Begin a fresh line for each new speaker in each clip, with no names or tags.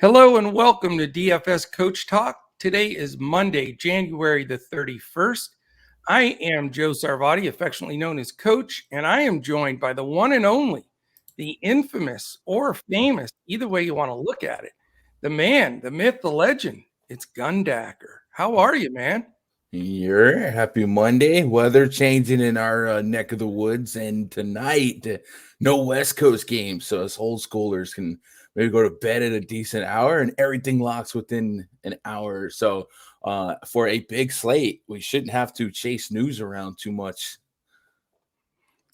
Hello and welcome to DFS Coach Talk. Today is Monday, January the 31st. I am Joe Sarvati, affectionately known as Coach, and I am joined by the one and only, the infamous or famous, either way you want to look at it, the man, the myth, the legend. It's Gundacker. How are you, man?
Happy Monday. Weather changing in our neck of the woods, and tonight, no West Coast games, so us old schoolers can maybe go to bed at a decent hour, and everything locks within an hour or so. For a big slate, we shouldn't have to chase news around too much.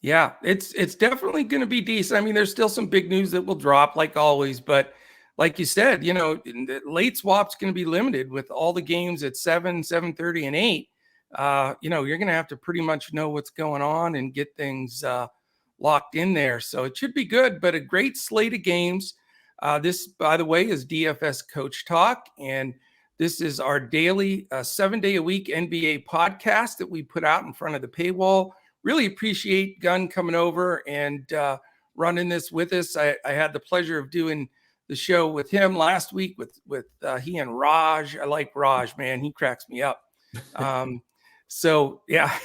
Yeah, it's definitely going to be decent. I mean, there's still some big news that will drop, like always, but like you said, the late swap's going to be limited with all the games at 7, 7:30, and 8. You're going to have to pretty much know what's going on and get things locked in there. So it should be good, but a great slate of games. This, by the way, is DFS Coach Talk, and this is our daily 7-day-a-week NBA podcast that we put out in front of the paywall. Really appreciate Gun coming over and running this with us. I had the pleasure of doing the show with him last week with he and Raj. I like Raj, man. He cracks me up. So yeah.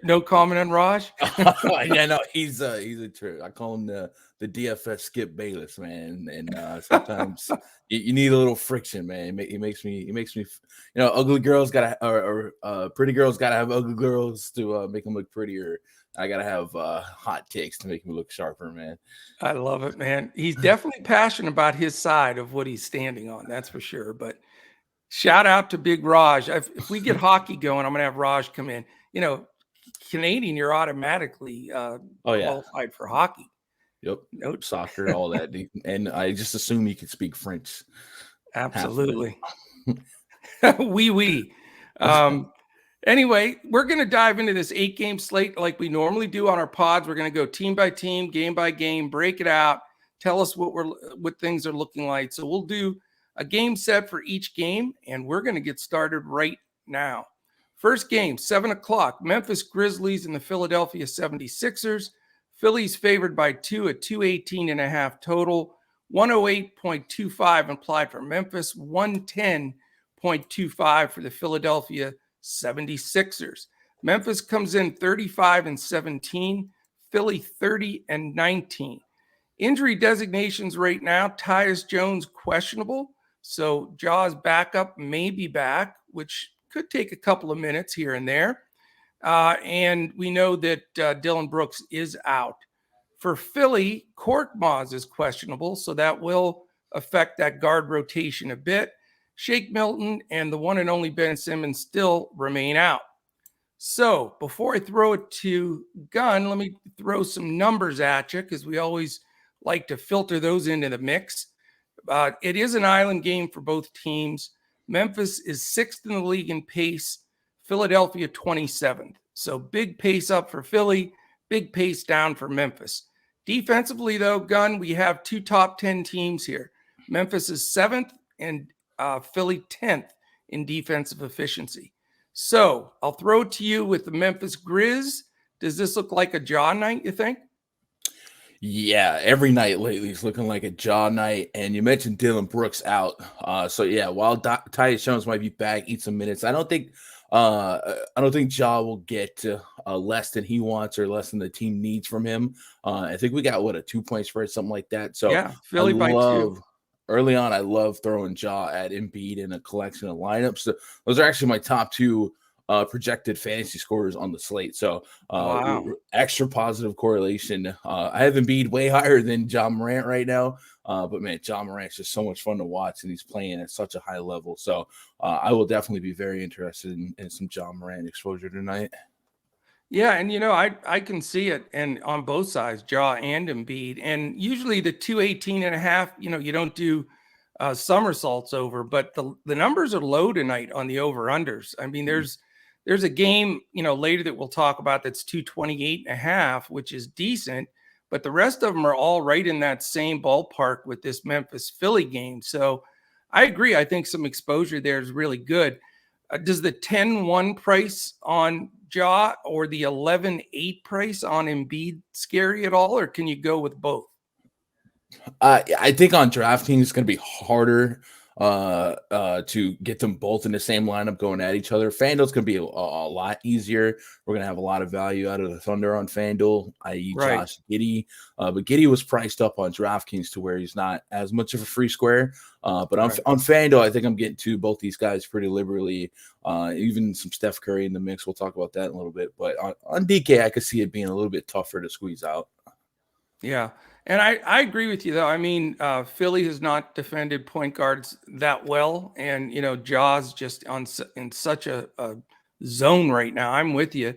No comment on Raj.
Yeah, no, he's a true. I call him the DFS Skip Bayless, man. And sometimes you need a little friction, man. He makes me. Ugly girls gotta or pretty girls gotta have ugly girls to make them look prettier. I gotta have hot takes to make me look sharper, man.
I love it, man. He's definitely passionate about his side of what he's standing on. That's for sure. But shout out to Big Raj. If we get hockey going, I'm gonna have Raj come in. Canadian, you're automatically qualified for hockey.
Yep. Nope. Soccer, all that. And I just assume you can speak French.
Absolutely. Oui. Anyway, we're going to dive into this 8-game slate like we normally do on our pods. We're going to go team by team, game by game, break it out, tell us what things are looking like. So we'll do a game set for each game, and we're going to get started right now. First game, 7 o'clock, Memphis Grizzlies and the Philadelphia 76ers. Phillies favored by 2 at 218.5 total, 108.25 implied for Memphis, 110.25 for the Philadelphia 76ers. Memphis comes in 35-17, Philly 30-19. Injury designations right now, Tyus Jones questionable, so Jaws backup may be back, which could take a couple of minutes here and there. And we know that Dillon Brooks is out. For Philly, Korkmaz is questionable, so that will affect that guard rotation a bit. Shake Milton and the one and only Ben Simmons still remain out. So before I throw it to Gun, let me throw some numbers at you because we always like to filter those into the mix. It is an island game for both teams. Memphis is 6th in the league in pace, Philadelphia 27th. So big pace up for Philly, big pace down for Memphis. Defensively, though, Gun, we have 2 top 10 teams here. Memphis is 7th and Philly 10th in defensive efficiency. So I'll throw it to you with the Memphis Grizz. Does this look like a jaw night, you think?
Yeah, every night lately is looking like a jaw night. And you mentioned Dillon Brooks out. So yeah, while Tyus Jones might be back, eat some minutes. I don't think Ja will get less than he wants or less than the team needs from him. I think we got a 2-point spread, something like that. So
yeah, Philly by 2.
Early on, I love throwing Ja at Embiid in a collection of lineups. So those are actually my top 2 projected fantasy scorers on the slate. So
wow.
Extra positive correlation. I have Embiid way higher than Ja Morant right now. But man, Ja Morant's just so much fun to watch, and he's playing at such a high level. So I will definitely be very interested in some Ja Morant exposure tonight.
Yeah, and I can see it, and on both sides, Ja and Embiid. And usually the 218.5, you don't do somersaults over, but the numbers are low tonight on the over-unders. I mean, there's a game, later that we'll talk about that's 228.5, which is decent, but the rest of them are all right in that same ballpark with this Memphis Philly game. So I agree. I think some exposure there is really good. Does the 10-1 price on Ja or the 11-8 price on Embiid scare you at all, or can you go with both?
I think on DraftKings it's going to be harder to get them both in the same lineup going at each other. FanDuel's going to be a lot easier. We're going to have a lot of value out of the Thunder on FanDuel, i.e.
Right.
Josh Giddey. But Giddey was priced up on DraftKings to where he's not as much of a free square. But on FanDuel, I think I'm getting to both these guys pretty liberally. Even some Steph Curry in the mix. We'll talk about that in a little bit. But on DK, I could see it being a little bit tougher to squeeze out.
Yeah. And I agree with you, though. I mean, Philly has not defended point guards that well. And, Jaws just in such a zone right now. I'm with you.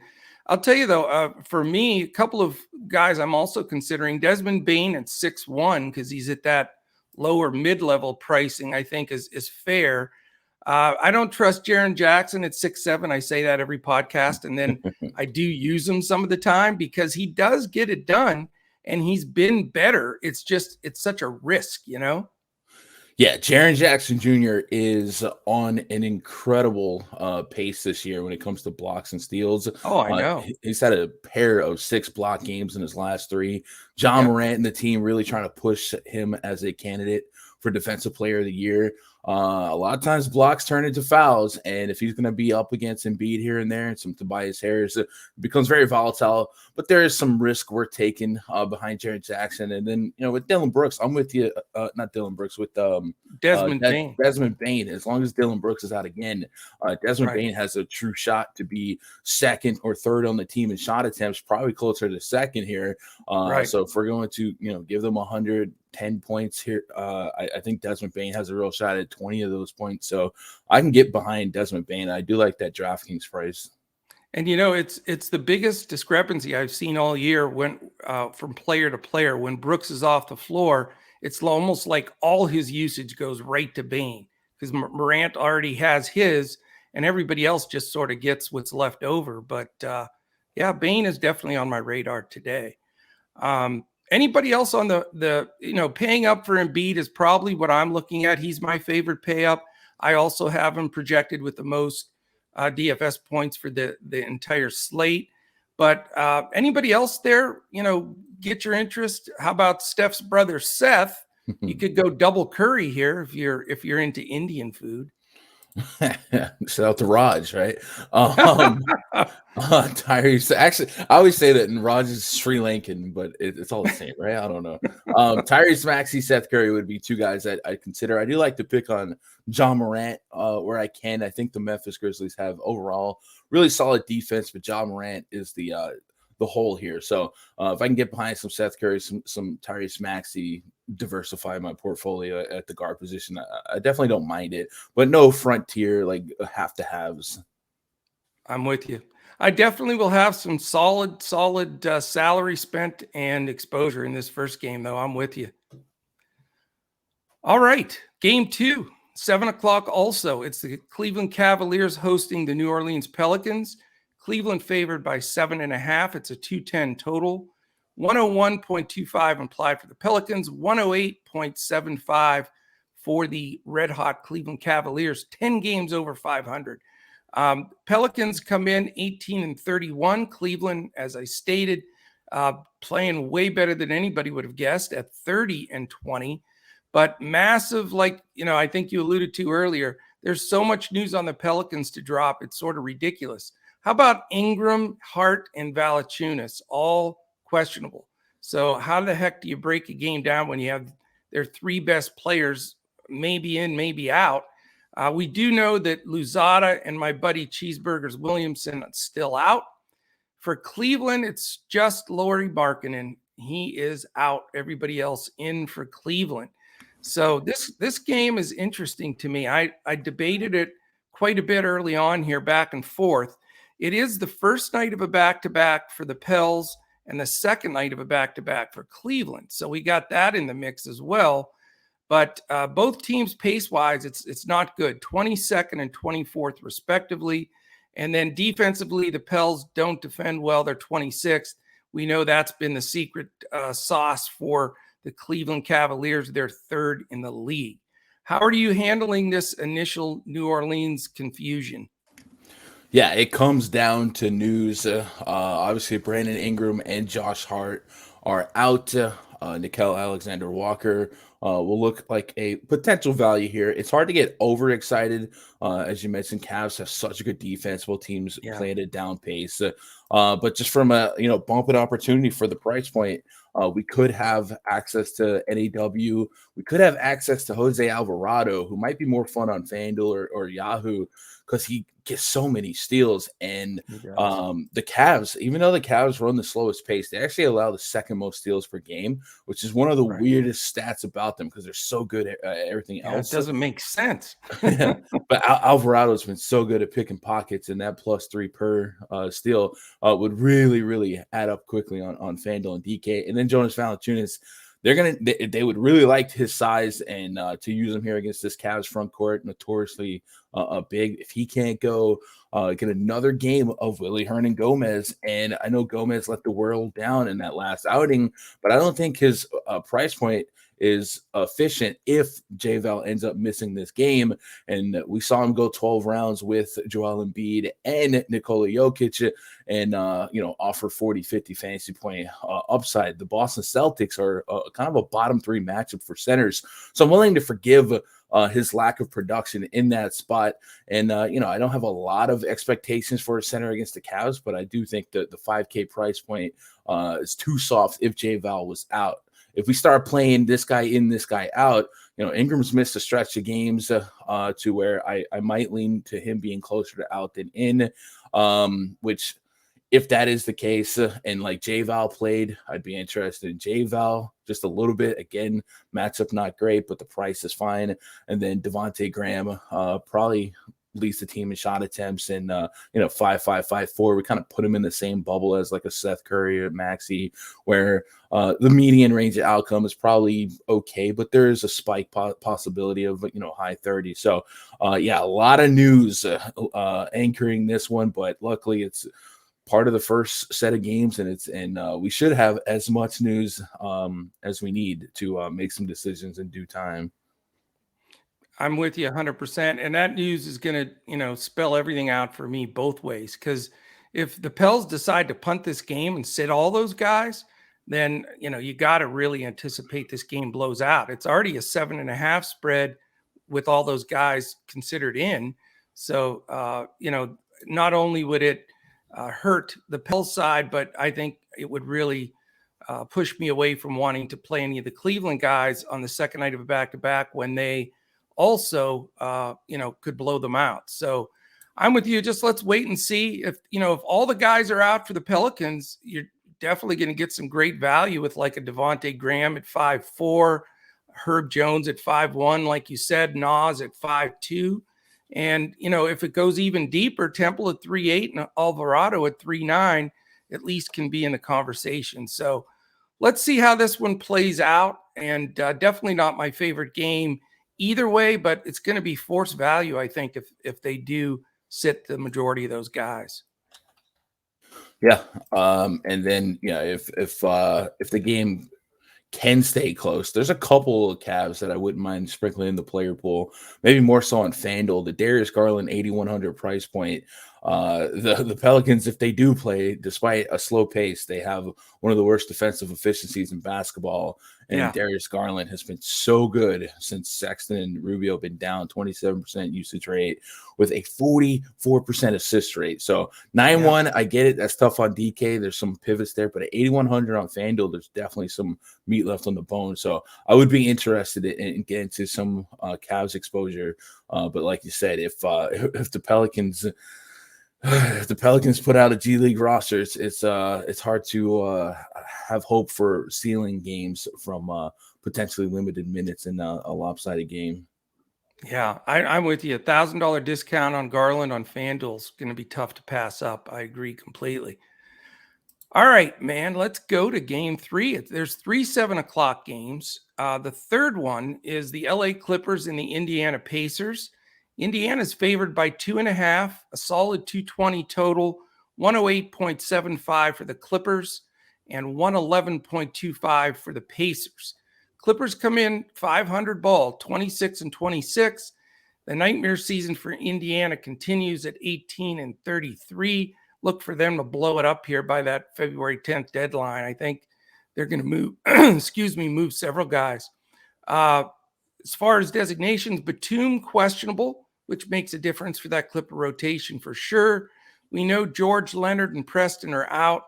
I'll tell you, though, for me, a couple of guys I'm also considering. Desmond Bane at 6'1", because he's at that lower mid-level pricing, I think is fair. I don't trust Jaren Jackson at 6'7". I say that every podcast. And then I do use him some of the time because he does get it done. And he's been better. It's such a risk, Yeah,
Jaren Jackson Jr. is on an incredible pace this year when it comes to blocks and steals.
Oh, I know.
He's had a pair of 6 block games in his last 3. John Morant and the team really trying to push him as a candidate for Defensive Player of the Year. A lot of times blocks turn into fouls, and if he's going to be up against Embiid here and there and some Tobias Harris, it becomes very volatile. But there is some risk we're taking behind Jaren Jackson. And then, with Dillon Brooks, I'm with you. Not Dillon Brooks, with
Desmond Bane.
Desmond Bane. As long as Dillon Brooks is out again, Desmond Bane has a true shot to be second or third on the team in shot attempts, probably closer to second here. So if we're going to, give them 110 points here, I think Desmond Bane has a real shot at 20 of those points. So I can get behind Desmond Bane. I do like that DraftKings price.
And it's the biggest discrepancy I've seen all year when from player to player. When Brooks is off the floor, it's almost like all his usage goes right to Bane because Morant already has his, and everybody else just sort of gets what's left over. But Bane is definitely on my radar today. Anybody else on the paying up for Embiid is probably what I'm looking at. He's my favorite pay up. I also have him projected with the most DFS points for the entire slate. But anybody else there, get your interest. How about Steph's brother, Seth? You could go double Curry here if you're into Indian food.
Shout out to Raj, right? Tyrese. Actually, I always say that, and Raj is Sri Lankan, but it's all the same, right? I don't know. Tyrese Maxey, Seth Curry would be 2 guys that I consider. I do like to pick on John Morant where I can. I think the Memphis Grizzlies have overall really solid defense, but John Morant is the hole here. So if I can get behind some Seth Curry, some Tyrese Maxey, diversify my portfolio at the guard position, I definitely don't mind it, but no frontier like have to haves.
I'm with you. I definitely will have some solid salary spent and exposure in this first game, though. I'm with you. All right, game 2, 7:00 also. It's the Cleveland Cavaliers hosting the New Orleans Pelicans. Cleveland favored by 7.5. It's a 210 total. 101.25 implied for the Pelicans, 108.75 for the red hot Cleveland Cavaliers. 10 games over 500. Pelicans come in 18-31. Cleveland, as I stated, playing way better than anybody would have guessed at 30-20. But massive, I think you alluded to earlier, there's so much news on the Pelicans to drop. It's sort of ridiculous. How about Ingram, Hart, and Valanciunas? All questionable. So how the heck do you break a game down when you have their 3 best players maybe in, maybe out? We do know that Luzada and my buddy Cheeseburgers Williamson are still out. For Cleveland, it's just Lauri Markkanen. He is out. Everybody else in for Cleveland. So this game is interesting to me. I debated it quite a bit early on here, back and forth. It is the first night of a back-to-back for the Pels and the second night of a back-to-back for Cleveland. So we got that in the mix as well. But both teams pace-wise, it's not good. 22nd and 24th respectively. And then defensively, the Pels don't defend well. They're 26th. We know that's been the secret sauce for the Cleveland Cavaliers. They're 3rd in the league. How are you handling this initial New Orleans confusion?
Yeah, it comes down to news. Obviously, Brandon Ingram and Josh Hart are out. Nickel Alexander-Walker will look like a potential value here. It's hard to get overexcited. As you mentioned, Cavs have such a good defense. Both teams play at a down pace. But just from a bumping opportunity for the price point, we could have access to NAW. We could have access to Jose Alvarado, who might be more fun on FanDuel or Yahoo because he gets so many steals. And the Cavs, even though the Cavs run the slowest pace, they actually allow the second most steals per game, which is one of the weirdest stats about them because they're so good at everything else.
It doesn't make sense.
But Alvarado's been so good at picking pockets, and that +3 per steal would really, really add up quickly on FanDuel and DK. And then Jonas Valanciunas, they would really like his size and to use him here against this Cavs front court, notoriously big. If he can't go get another game of Willie Hernangomez, and I know Gomez let the world down in that last outing, but I don't think his price point is efficient if J-Val ends up missing this game. And we saw him go 12 rounds with Joel Embiid and Nikola Jokic and, offer 40, 50 fantasy point upside. The Boston Celtics are kind of a bottom 3 matchup for centers. So I'm willing to forgive his lack of production in that spot. And, I don't have a lot of expectations for a center against the Cavs, but I do think that the 5K price point is too soft if J-Val was out. If we start playing this guy in, this guy out, Ingram's missed a stretch of games to where I might lean to him being closer to out than in, which if that is the case and like J-Val played, I'd be interested in J-Val just a little bit. Again, matchup not great, but the price is fine. And then Devontae Graham probably leads the team in shot attempts and 5-5-5-4. We kind of put him in the same bubble as like a Seth Curry or Maxey, where the median range of outcome is probably okay, but there is a spike possibility of high 30. So a lot of news anchoring this one, but luckily it's part of the first set of games, and we should have as much news as we need to make some decisions in due time.
I'm with you 100%. And that news is going to, spell everything out for me both ways. Because if the Pels decide to punt this game and sit all those guys, then, you got to really anticipate this game blows out. It's already a 7.5 spread with all those guys considered in. So, not only would it hurt the Pels side, but I think it would really push me away from wanting to play any of the Cleveland guys on the second night of a back-to-back when they also, could blow them out. So I'm with you. Just let's wait and see if all the guys are out for the Pelicans, you're definitely going to get some great value with like a Devontae Graham at 5'4", Herb Jones at 5'1", like you said, Nas at 5'2". And, if it goes even deeper, Temple at 3'8" and Alvarado at 3'9", at least can be in the conversation. So let's see how this one plays out. And definitely not my favorite game either way, but it's going to be force value, I think, if they do sit the majority of those guys.
Yeah. And then, if the game can stay close, there's a couple of Cavs that I wouldn't mind sprinkling in the player pool, maybe more so on FanDuel. The Darius Garland 8,100 price point. The Pelicans, if they do play, despite a slow pace, they have one of the worst defensive efficiencies in basketball. And Darius Garland has been so good since Sexton and Rubio have been down 27% usage rate with a 44% assist rate. So 9-1, I get it. That's tough on DK. There's some pivots there, but at 8,100 on FanDuel, there's definitely some meat left on the bone. So I would be interested in getting to some Cavs exposure. But like you said, if the Pelicans – if the Pelicans put out a G League roster, it's hard to have hope for ceiling games from potentially limited minutes in a lopsided game.
Yeah, I'm with you. $1,000 discount on Garland on FanDuel is going to be tough to pass up. I agree completely. All right, man, let's go to game 3. There's 3 7:00 games. The third one is the LA Clippers and the Indiana Pacers. Indiana's favored by 2.5, a solid 220 total, 108.75 for the Clippers and 111.25 for the Pacers. Clippers come in 500 ball, 26-26. The nightmare season for Indiana continues at 18-33. Look for them to blow it up here by that February 10th deadline. I think they're going to move, move several guys. As far as designations, Batum questionable, which makes a difference for that Clipper rotation for sure. We know George, Leonard, and Preston are out.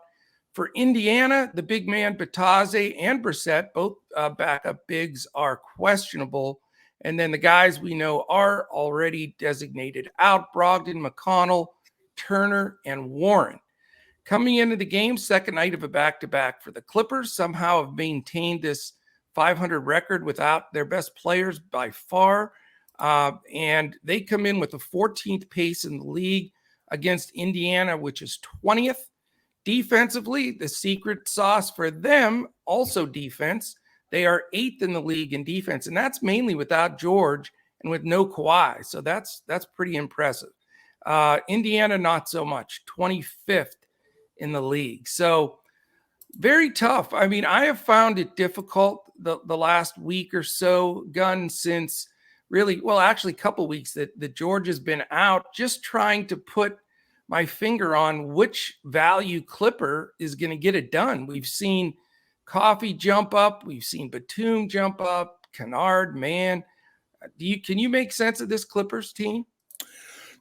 For Indiana, the big man Batase and Brissett, both backup bigs, are questionable. And then the guys we know are already designated out: Brogdon, McConnell, Turner, and Warren. Coming into the game, second night of a back-to-back for the Clippers, somehow have maintained this 500 record without their best players by far. And they come in with the 14th pace in the league against Indiana, which is 20th. Defensively, the secret sauce for them, also defense. They are 8th in the league in defense, and that's mainly without George and with no Kawhi. So that's pretty impressive. Indiana, not so much, 25th in the league. So very tough. I mean, I have found it difficult the last week or so, Gun, since really, well, actually a couple weeks that George has been out, just trying to put my finger on which value Clipper is going to get it done. We've seen Coffee jump up. We've seen Batum jump up. Kennard, man. Can you make sense of this Clippers team?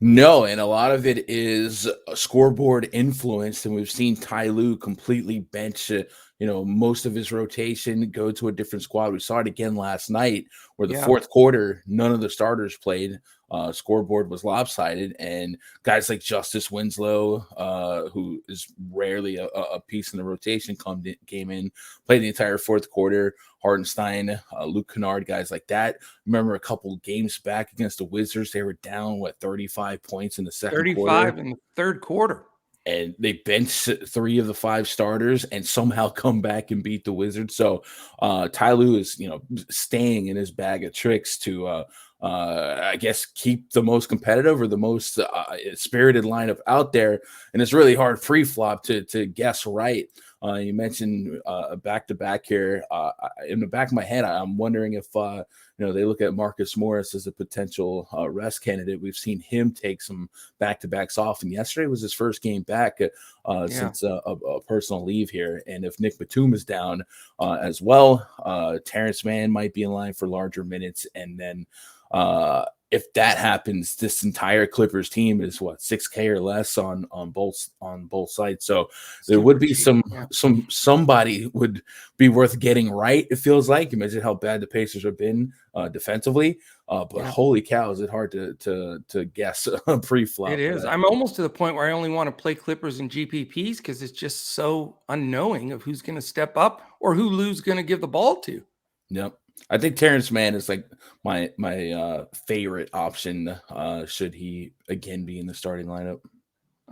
No, and a lot of it is scoreboard influenced, and we've seen Ty Lue completely bench, most of his rotation, go to a different squad. We saw it again last night, where the fourth quarter, none of the starters played. Scoreboard was lopsided, and guys like Justice Winslow, who is rarely a piece in the rotation, came in, played the entire fourth quarter. Hartenstein, Luke Kennard, guys like that. Remember a couple games back against the Wizards, they were down 35 points in the second quarter.
35 in the third quarter.
And they benched 3 of the 5 starters and somehow come back and beat the Wizards. So Ty Lue is, staying in his bag of tricks to, I guess, keep the most competitive or the most spirited lineup out there. And it's really hard free flop to guess right. You mentioned back-to-back here. In the back of my head, I'm wondering if they look at Marcus Morris as a potential rest candidate. We've seen him take some back-to-backs off, and yesterday was his first game back since a personal leave here. And if Nick Batum is down as well, Terrence Mann might be in line for larger minutes. And then if that happens, this entire Clippers team is 6K or less on both sides. So there would be somebody would be worth getting right. It feels like. Imagine how bad the Pacers have been defensively, but holy cow, is it hard to guess pre-flop?
It is. I'm almost to the point where I only want to play Clippers and GPPs because it's just so unknowing of who's going to step up or who Lou's going to give the ball to.
Yep. I think Terrence Mann is like my favorite option should he again be in the starting lineup.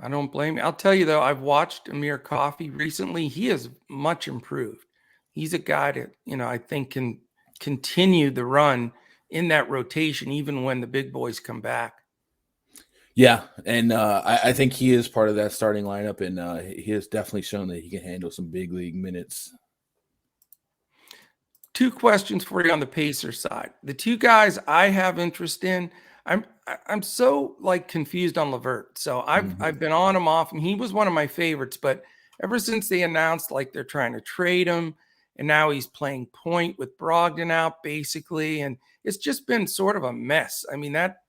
I don't blame you. I'll tell you, though, I've watched Amir Coffey recently. He is much improved. He's a guy that, I think can continue the run in that rotation even when the big boys come back.
Yeah, and I think he is part of that starting lineup, and he has definitely shown that he can handle some big league minutes.
2 questions for you on the Pacer side. The 2 guys I have interest in, I'm so confused on LeVert. So I've been on him off, and he was one of my favorites. But ever since they announced they're trying to trade him, and now he's playing point with Brogdon out basically, and it's just been sort of a mess. I mean that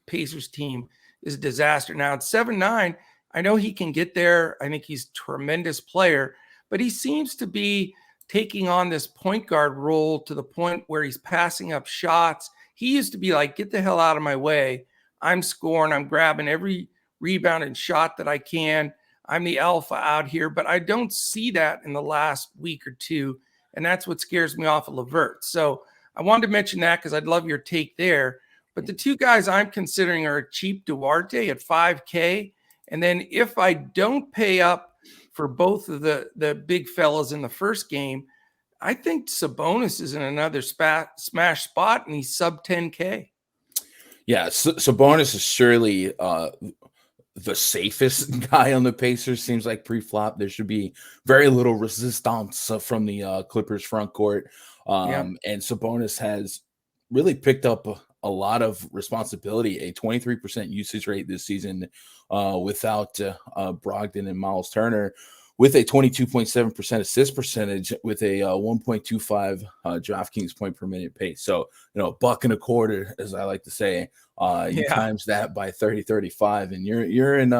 Pacers team is a disaster. Now at 7'9", I know he can get there. I think he's a tremendous player, but he seems to be taking on this point guard role to the point where he's passing up shots. He used to be get the hell out of my way. I'm scoring. I'm grabbing every rebound and shot that I can. I'm the alpha out here, but I don't see that in the last week or 2. And that's what scares me off of LeVert. So I wanted to mention that because I'd love your take there. But the 2 guys I'm considering are cheap Duarte at 5K. And then if I don't pay up for both of the big fellas in the first game, I think Sabonis is in another smash spot, and he's sub 10K.
Yeah, Sabonis is surely the safest guy on the Pacers. Seems like pre-flop there should be very little resistance from the Clippers front court. And Sabonis has really picked up a lot of responsibility, a 23% usage rate this season without Brogdon and Miles Turner, with a 22.7% assist percentage with a 1.25 DraftKings point per minute pace. So, $1.25, as I like to say, you times that by 35, and you're in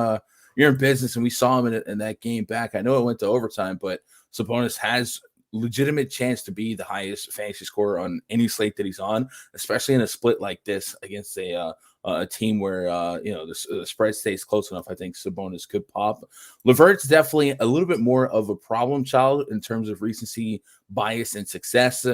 business. And we saw him in that game back. I know it went to overtime, but Sabonis has legitimate chance to be the highest fantasy scorer on any slate that he's on, especially in a split like this against a team where the spread stays close enough. I think Sabonis could pop. LeVert's definitely a little bit more of a problem child in terms of recency bias and success.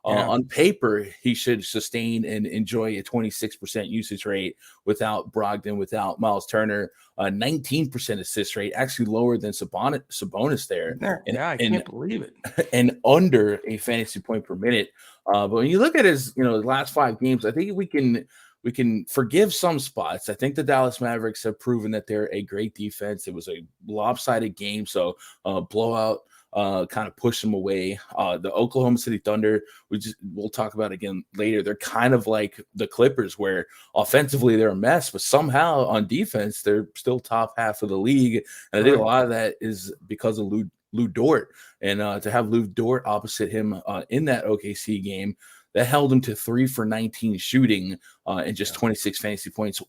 On paper, he should sustain and enjoy a 26% usage rate without Brogdon, without Miles Turner, 19% assist rate, actually lower than Sabonis there.
I can't believe it.
And under a fantasy point per minute. But when you look at his, last 5 games, I think we can forgive some spots. I think the Dallas Mavericks have proven that they're a great defense. It was a lopsided game, so blowout kind of pushed them away. The Oklahoma City Thunder, we'll talk about again later. They're kind of like the Clippers, where offensively they're a mess, but somehow on defense they're still top half of the league. And I think a lot of that is because of Lou Dort, and to have Lou Dort opposite him in that OKC game, that held him to 3 for 19 shooting and just 26 fantasy points,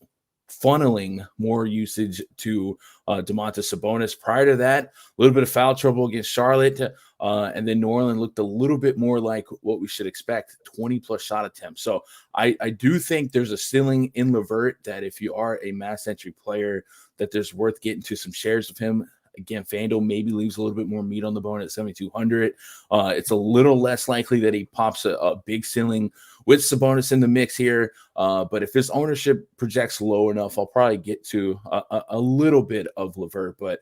funneling more usage to Domantas Sabonis. Prior to that, a little bit of foul trouble against Charlotte, and then New Orleans looked a little bit more like what we should expect, 20-plus shot attempts. So I do think there's a ceiling in LeVert that if you are a mass entry player, that there's worth getting to some shares of him. Again, FanDuel maybe leaves a little bit more meat on the bone at 7,200. It's a little less likely that he pops a big ceiling with Sabonis in the mix here. But if his ownership projects low enough, I'll probably get to a little bit of LeVert. But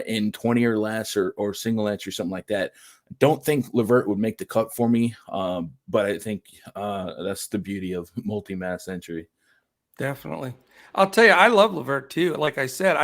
in 20 or less or single entry, something like that, I don't think LeVert would make the cut for me. But I think that's the beauty of multi-mass entry.
Definitely. I'll tell you, I love LeVert too. Like I said,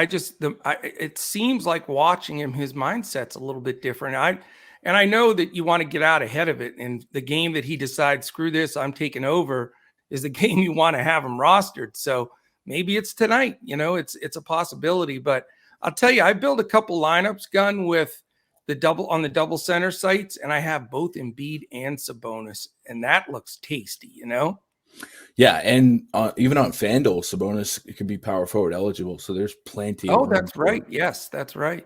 it seems like watching him, his mindset's a little bit different. And I know that you want to get out ahead of it. And the game that he decides, screw this, I'm taking over, is the game you want to have him rostered. So maybe it's tonight, it's a possibility. But I'll tell you, I built a couple lineups, Gun, with the double center sites, and I have both Embiid and Sabonis, and that looks tasty,
Yeah, and even on FanDuel, Sabonis could be power forward eligible, so there's plenty.
Oh, that's right. Yes, that's right.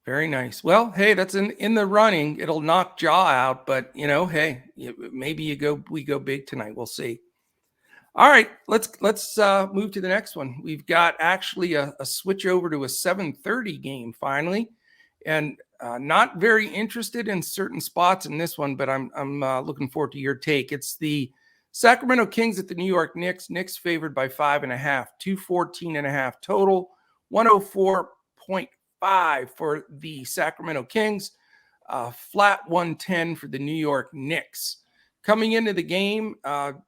Very nice. Well, hey, that's in the running. It'll knock Jaw out, but hey, maybe we go big tonight. We'll see. All right, let's move to the next one. We've got actually a switch over to a 7:30 game finally, and not very interested in certain spots in this one, but I'm looking forward to your take. It's the Sacramento Kings at the New York Knicks. Knicks favored by 5.5, 214.5 total, 104.5 for the Sacramento Kings, flat 110 for the New York Knicks. Coming into the game,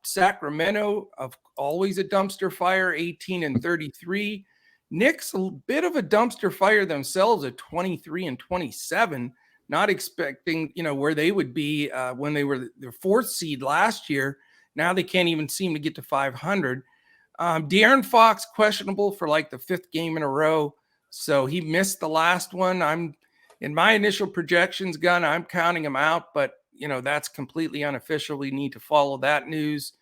Sacramento, always a dumpster fire, 18-33. Knicks, a bit of a dumpster fire themselves at 23-27. Not expecting, where they would be when they were the 4th seed last year. Now they can't even seem to get to 500. De'Aaron Fox questionable for like the 5th game in a row. So he missed the last one. In my initial projections, Gun, I'm counting him out, but that's completely unofficial. We need to follow that news.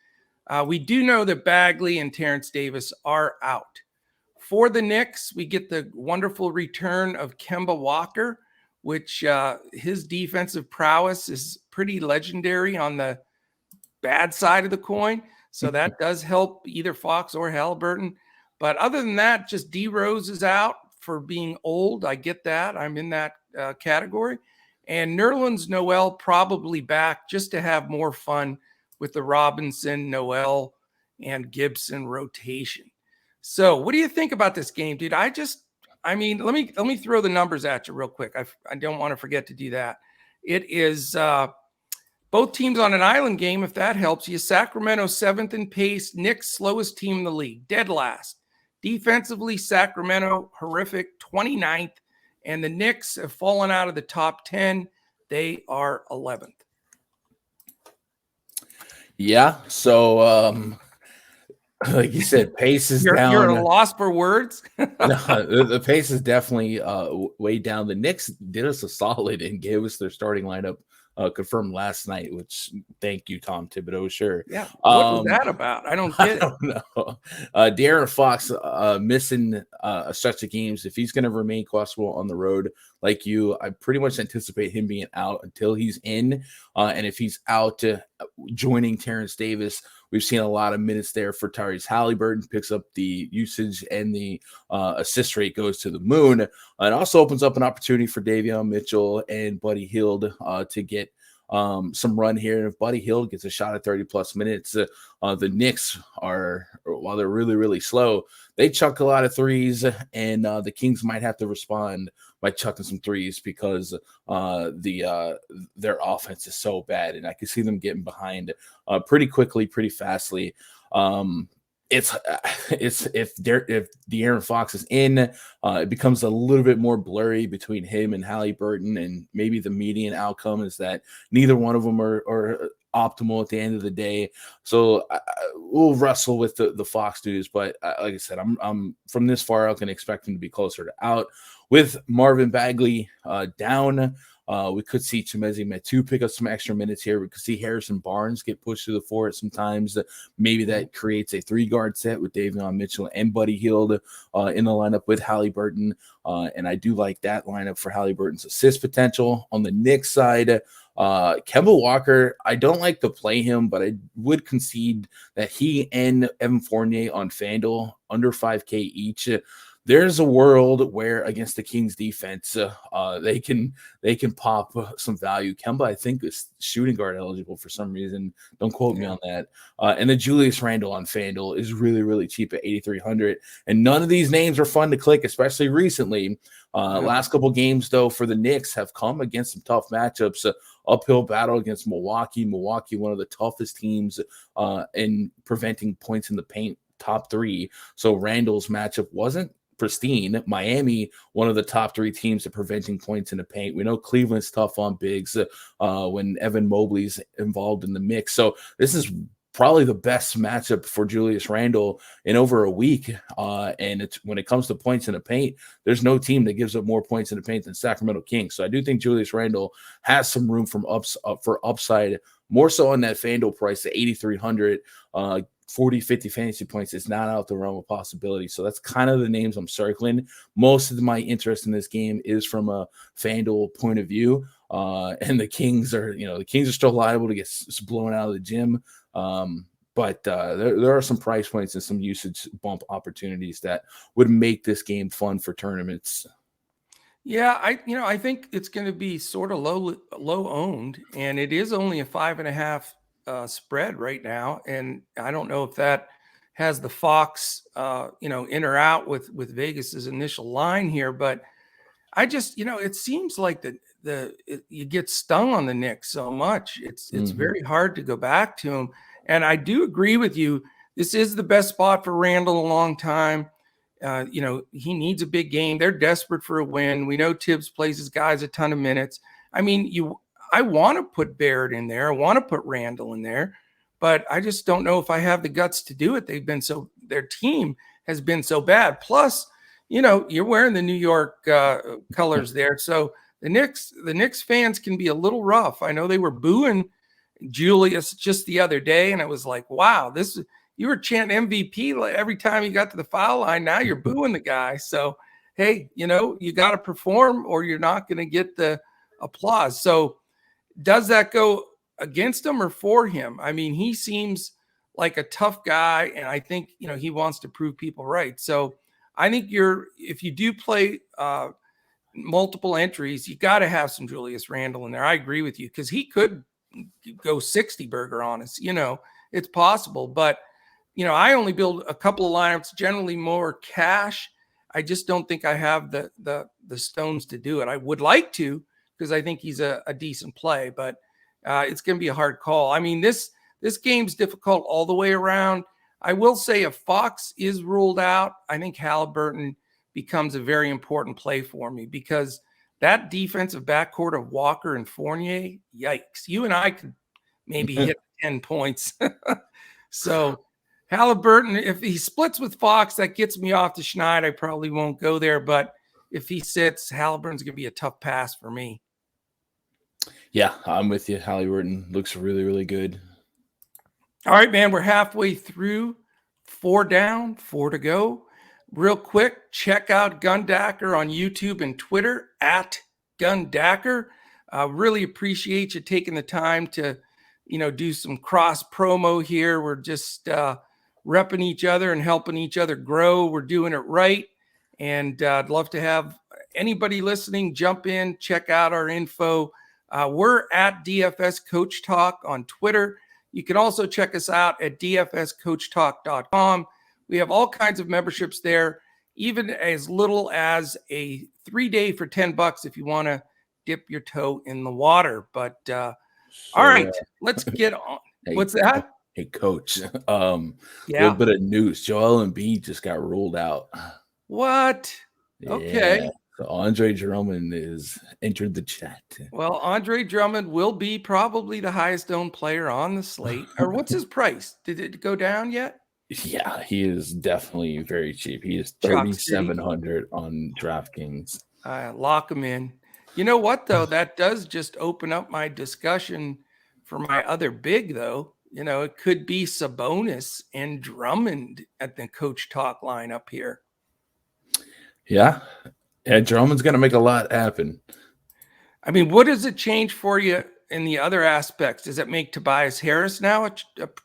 We do know that Bagley and Terrence Davis are out. For the Knicks, we get the wonderful return of Kemba Walker, which his defensive prowess is pretty legendary on the bad side of the coin. So that does help either Fox or Halliburton. But other than that, just D Rose is out for being old. I get that. I'm in that category. And Nerlens Noel probably back just to have more fun with the Robinson, Noel, and Gibson rotation. So what do you think about this game, dude? let me throw the numbers at you real quick. I don't want to forget to do that. It is both teams on an island game, if that helps you. Sacramento 7th in pace, Knicks slowest team in the league, dead last. Defensively, Sacramento horrific, 29th, and the Knicks have fallen out of the top 10. They are 11th.
Yeah, so like you said, pace is
You're
down.
at a loss for words.
No, the pace is definitely way down. The Knicks did us a solid and gave us their starting lineup confirmed last night, which thank you, Tom Thibodeau. Sure.
Yeah. What was that about? I don't get it.
I don't know. De'Aaron Fox missing a stretch of games. If he's going to remain questionable on the road, like you, I pretty much anticipate him being out until he's in. And if he's out, joining Terrence Davis, we've seen a lot of minutes there for Tyrese Halliburton, picks up the usage, and the assist rate goes to the moon. It also opens up an opportunity for Davion Mitchell and Buddy Hield to get some run here. And if Buddy Hield gets a shot at 30 plus minutes, the Knicks are, while they're really, really slow, they chuck a lot of threes, and the Kings might have to respond by chucking some threes because their offense is so bad, and I can see them getting behind pretty quickly, pretty fastly. It's if De'Aaron Fox is in, it becomes a little bit more blurry between him and Halliburton, and maybe the median outcome is that neither one of them are optimal at the end of the day. So we'll wrestle with the Fox dudes, but like I said, I'm from this far out, can expect him to be closer to out. With Marvin Bagley down, we could see Chimezie Metu pick up some extra minutes here. We could see Harrison Barnes get pushed to the floor at some times. Maybe that creates a 3-guard set with Davion Mitchell and Buddy Hield in the lineup with Halliburton. And I do like that lineup for Halliburton's assist potential. On the Knicks side, Kemba Walker, I don't like to play him, but I would concede that he and Evan Fournier on FanDuel under 5K each. There's a world where against the Kings defense, they can pop some value. Kemba, I think, is shooting guard eligible for some reason. Don't quote me on that. And then Julius Randle on FanDuel is really, really cheap at 8,300. And none of these names are fun to click, especially recently. Last couple games, though, for the Knicks have come against some tough matchups. Uphill battle against Milwaukee. Milwaukee, one of the toughest teams in preventing points in the paint, top 3. So Randle's matchup wasn't pristine. Miami, one of the top 3 teams at preventing points in the paint. We know Cleveland's tough on bigs when Evan Mobley's involved in the mix. So this is probably the best matchup for Julius Randle in over a week. And when it comes to points in the paint, there's no team that gives up more points in the paint than Sacramento Kings. So I do think Julius Randle has some room for upside, more so on that FanDuel price at 8,300. 40, 50 fantasy points is not out the realm of possibility. So that's kind of the names I'm circling. Most of my interest in this game is from a FanDuel point of view. And the Kings are still liable to get blown out of the gym. But there are some price points and some usage bump opportunities that would make this game fun for tournaments.
Yeah, I think it's going to be sort of low owned, and it is only a 5.5 spread right now, and I don't know if that has the Fox in or out with Vegas's initial line here, but I just it seems like you get stung on the Knicks so much. It's very hard to go back to him, and I do agree with you. This is the best spot for Randle in a long time. He needs a big game. They're desperate for a win. We know Tibbs plays his guys a ton of minutes. I mean, I want to put Barrett in there. I want to put Randle in there, but I just don't know if I have the guts to do it. Their team has been so bad. Plus, you're wearing the New York colors there. So the Knicks fans can be a little rough. I know they were booing Julius just the other day, and I was like, wow, you were chanting MVP every time you got to the foul line. Now you're booing the guy. So, hey, you got to perform or you're not going to get the applause. So does that go against him or for him? I mean, he seems like a tough guy, and I think, he wants to prove people right. So I think if you do play multiple entries, you got to have some Julius Randle in there. I agree with you because he could go 60 burger on us. It's possible, but I only build a couple of lineups, generally more cash. I just don't think I have the stones to do it. I would like to because I think he's a decent play, but it's going to be a hard call. I mean, this game's difficult all the way around. I will say if Fox is ruled out, I think Halliburton becomes a very important play for me because that defensive backcourt of Walker and Fournier, yikes. You and I could maybe hit 10 points. So Halliburton, if he splits with Fox, that gets me off the schneid. I probably won't go there, but if he sits, Halliburton's going to be a tough pass for me.
Yeah, I'm with you. Halliburton looks really, really good.
All right, man, we're halfway through. 4 down, 4 to go. Real quick, check out Gundacker on YouTube and Twitter at Gundacker. Really appreciate you taking the time to, do some cross promo here. We're just repping each other and helping each other grow. We're doing it right. And I'd love to have anybody listening jump in, check out our info. We're at DFS Coach Talk on Twitter. You can also check us out at dfscoachtalk.com. We have all kinds of memberships there, even as little as a 3-day for $10 if you want to dip your toe in the water. But all right, let's get on.
Hey,
what's that?
Hey, Coach. A little bit of news. Joel Embiid just got ruled out.
What? Okay.
Yeah. So Andre Drummond is entered the chat.
Well, Andre Drummond will be probably the highest owned player on the slate. Or what's his price? Did it go down yet?
Yeah, he is definitely very cheap. He is 3,700 on DraftKings.
Lock him in. You know what, though? That does just open up my discussion for my other big, though. It could be Sabonis and Drummond at the Coach Talk lineup here.
Yeah, Drummond's going to make a lot happen.
I mean, what does it change for you in the other aspects? Does it make Tobias Harris now a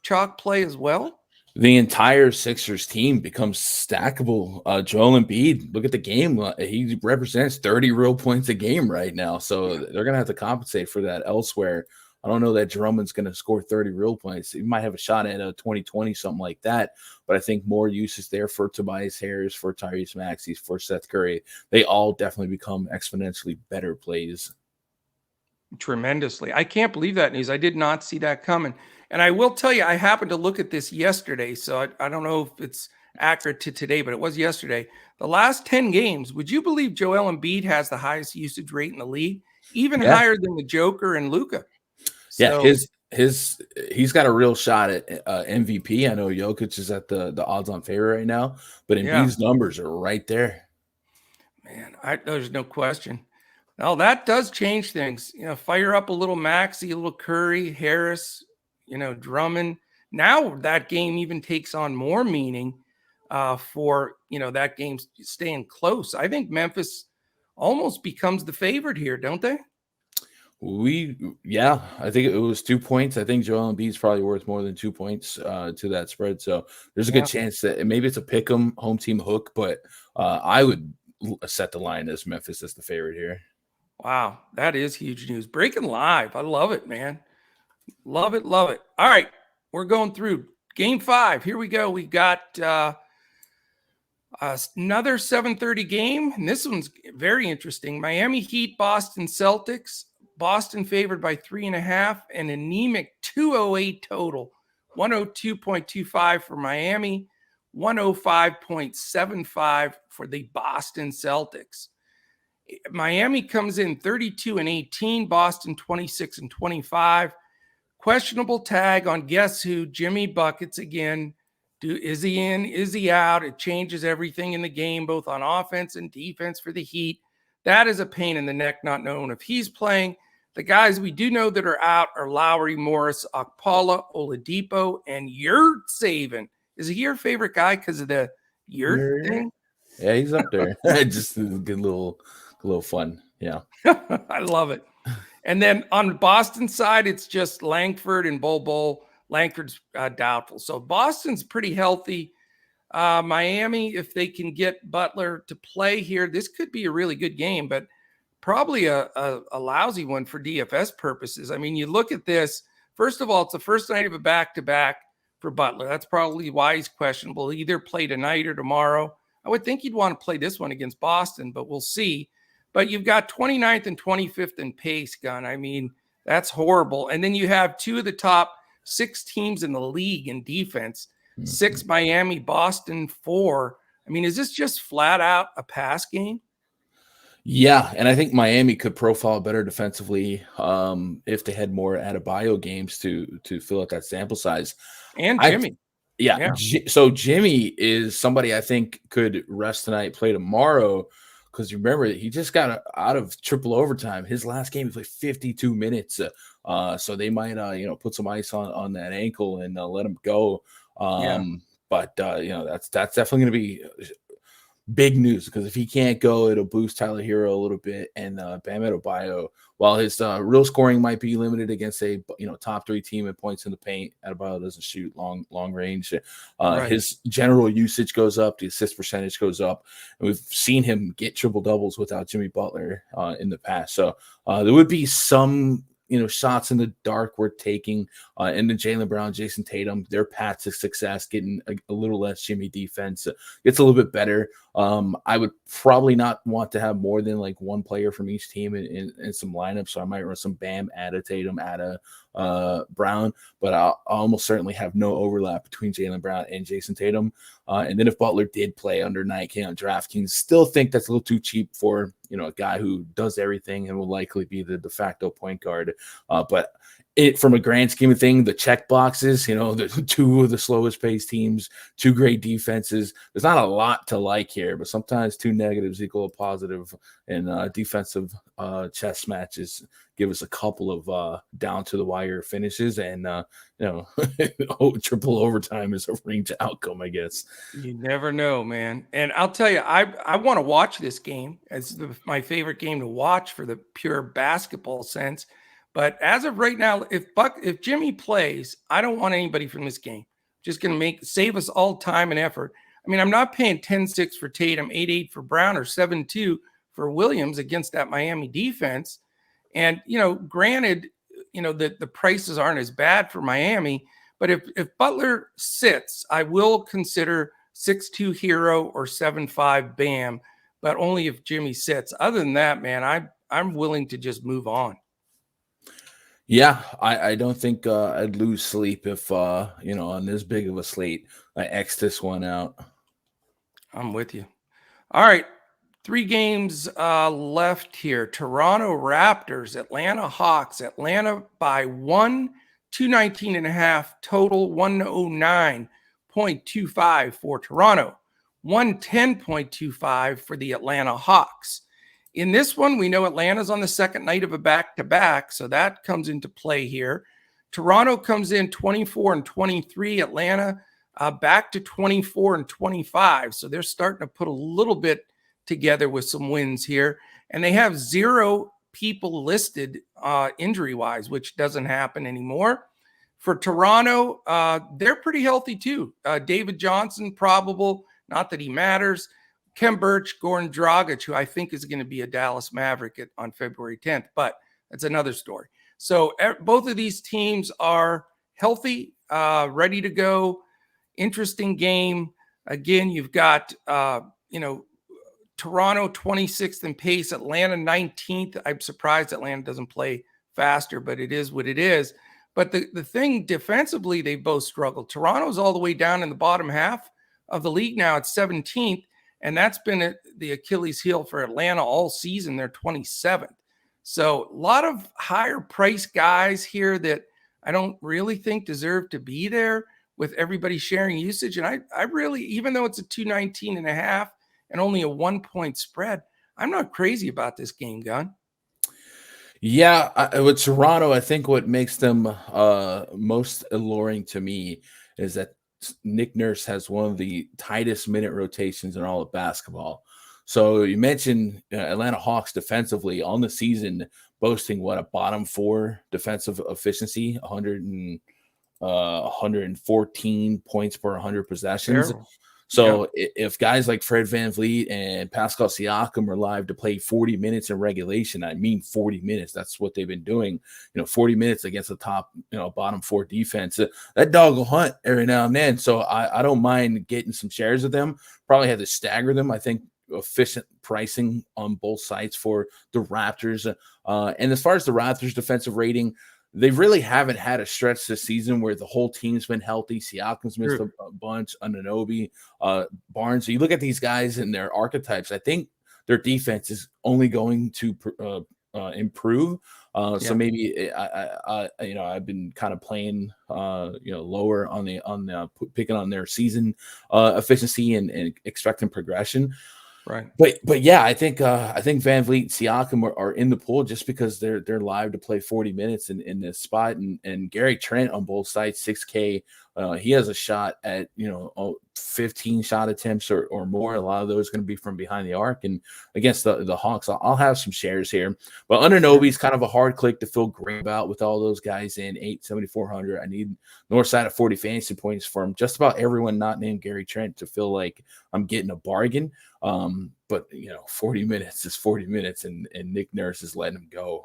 chalk play as well?
The entire Sixers team becomes stackable. Joel Embiid, look at the game. He represents 30 real points a game right now. So they're going to have to compensate for that elsewhere. I don't know that Drummond's going to score 30 real points. He might have a shot at a 20-20, something like that. But I think more use is there for Tobias Harris, for Tyrese Maxey, for Seth Curry. They all definitely become exponentially better plays.
Tremendously. I can't believe that news. I did not see that coming. And I will tell you, I happened to look at this yesterday, so I don't know if it's accurate to today, but it was yesterday. The last 10 games, would you believe Joel Embiid has the highest usage rate in the league, even higher than the Joker and Luka?
So, he's got a real shot at MVP. I know Jokic is at the odds-on favorite right now, but Embiid's numbers are right there.
Man, there's no question. Now that does change things. Fire up a little Maxey, a little Curry, Harris, Drummond. Now that game even takes on more meaning for, that game staying close. I think Memphis almost becomes the favorite here, don't they?
I think it was 2 points. I think Joel Embiid's probably worth more than 2 points to that spread. So there's a good chance that maybe it's a pick 'em home team hook, but I would set the line as Memphis as the favorite here.
Wow, that is huge news. Breaking live. I love it, man. Love it, love it. All right, we're going through game 5. Here we go. We got another 7:30 game, and this one's very interesting. Miami Heat, Boston Celtics. Boston favored by 3.5, an anemic 208 total. 102.25 for Miami, 105.75 for the Boston Celtics. Miami comes in 32-18, Boston 26-25. Questionable tag on guess who? Jimmy Buckets again. Is he in? Is he out? It changes everything in the game, both on offense and defense for the Heat. That is a pain in the neck, not knowing if he's playing. The guys we do know that are out are Lowry, Morris, Okpala, Oladipo, and Yurtseven. Is he your favorite guy because of the Yurt thing?
Yeah, he's up there. Just a good little fun. Yeah.
I love it. And then on the Boston side, it's just Langford and Bol. Langford's doubtful. So Boston's pretty healthy. Miami, if they can get Butler to play here, this could be a really good game, but probably a lousy one for DFS purposes. I mean, you look at this. First of all, it's the first night of a back-to-back for Butler. That's probably why he's questionable. He'll either play tonight or tomorrow. I would think he'd want to play this one against Boston, but we'll see. But you've got 29th and 25th in pace, Gun. I mean, that's horrible. And then you have 2 of the top 6 teams in the league in defense. 6 Miami, Boston 4. I mean, is this just flat out a pass game?
Yeah, and I think Miami could profile better defensively if they had more Adebayo games to fill out that sample size.
And Jimmy.
Yeah. So Jimmy is somebody I think could rest tonight, play tomorrow, because you remember he just got out of triple overtime. His last game he played 52 minutes. So they might put some ice on that ankle and let him go. But that's definitely going to be big news, because if he can't go, it'll boost Tyler Hero a little bit, and Bam Adebayo, while his real scoring might be limited against a top 3 team at points in the paint, Adebayo doesn't shoot long range. His general usage goes up, the assist percentage goes up, and we've seen him get triple doubles without Jimmy Butler in the past. So there would be some shots in the dark we're taking into Jaylen Brown, Jason Tatum, their path to success, getting a little less Jimmy defense, gets a little bit better. I would probably not want to have more than like one player from each team in some lineups. So I might run some Bam, Atta Tatum, Atta Brown, but I'll almost certainly have no overlap between Jaylen Brown and Jason Tatum. And then if Butler did play under Night King on DraftKings, still think that's a little too cheap for a guy who does everything and will likely be the de facto point guard. But from a grand scheme of thing, the check boxes, the 2 of the slowest paced teams, 2 great defenses. There's not a lot to like here, but sometimes 2 negatives equal a positive, and defensive chess matches give us a couple of down to the wire finishes, and triple overtime is a range outcome, I guess.
You never know, man. And I'll tell you, I want to watch this game. It's my favorite game to watch for the pure basketball sense. But as of right now, if Jimmy plays, I don't want anybody from this game. Just going to save us all time and effort. I mean, I'm not paying 10-6 for Tatum, 8-8 for Brown, or 7-2 for Williams against that Miami defense. And, granted, the prices aren't as bad for Miami. But if Butler sits, I will consider 6-2 Hero or 7-5 Bam, but only if Jimmy sits. Other than that, man, I'm willing to just move on.
Yeah, I don't think I'd lose sleep if, on this big of a slate, I X this one out.
I'm with you. All right. 3 games left here. Toronto Raptors, Atlanta Hawks. Atlanta by 1, 219.5 total, 109.25 for Toronto, 110.25 for the Atlanta Hawks. In this one, we know Atlanta's on the second night of a back-to-back, so that comes into play here. Toronto comes in 24-23. Atlanta back to 24-25, so they're starting to put a little bit together with some wins here. And they have 0 people listed injury-wise, which doesn't happen anymore. For Toronto, they're pretty healthy too. David Johnson, probable, not that he matters. Kem Birch, Goran Dragic, who I think is going to be a Dallas Maverick on February 10th, but that's another story. So both of these teams are healthy, ready to go. Interesting game. Again, you've got, Toronto 26th in pace, Atlanta 19th. I'm surprised Atlanta doesn't play faster, but it is what it is. But the thing defensively, they both struggled. Toronto's all the way down in the bottom half of the league now at 17th. And that's been the Achilles heel for Atlanta all season. They're 27th. So a lot of higher price guys here that I don't really think deserve to be there, with everybody sharing usage. And I really, even though it's a 219.5 and only a 1-point spread, I'm not crazy about this game, Gun.
Yeah, with Toronto, I think what makes them most alluring to me is that Nick Nurse has one of the tightest minute rotations in all of basketball. So you mentioned Atlanta Hawks defensively on the season, boasting a bottom 4 defensive efficiency, 114 points per 100 possessions.
Terrible.
So if guys like Fred VanVleet and Pascal Siakam are live to play 40 minutes in regulation, I mean 40 minutes. That's what they've been doing. 40 minutes against the top, bottom 4 defense. That dog will hunt every now and then. So I don't mind getting some shares of them. Probably have to stagger them. I think efficient pricing on both sides for the Raptors. And as far as the Raptors defensive rating, they really haven't had a stretch this season where the whole team's been healthy. Siakam's missed a bunch, Anunoby, Barnes. So you look at these guys and their archetypes, I think their defense is only going to improve. So
Yeah.
maybe I've been kind of playing lower on the picking on their season efficiency and expecting progression.
Right.
But yeah, I think Van Vliet, Siakam are in the pool just because they're live to play 40 minutes in this spot, and Gary Trent on both sides, 6K. He has a shot at 15 shot attempts or more. A lot of those are going to be from behind the arc, and against the Hawks, I'll have some shares here. But Anunoby's kind of a hard click to feel great about with all those guys in 7,400. I need north side of 40 fantasy points from just about everyone not named Gary Trent to feel like I'm getting a bargain. But 40 minutes is 40 minutes, and Nick Nurse is letting him go.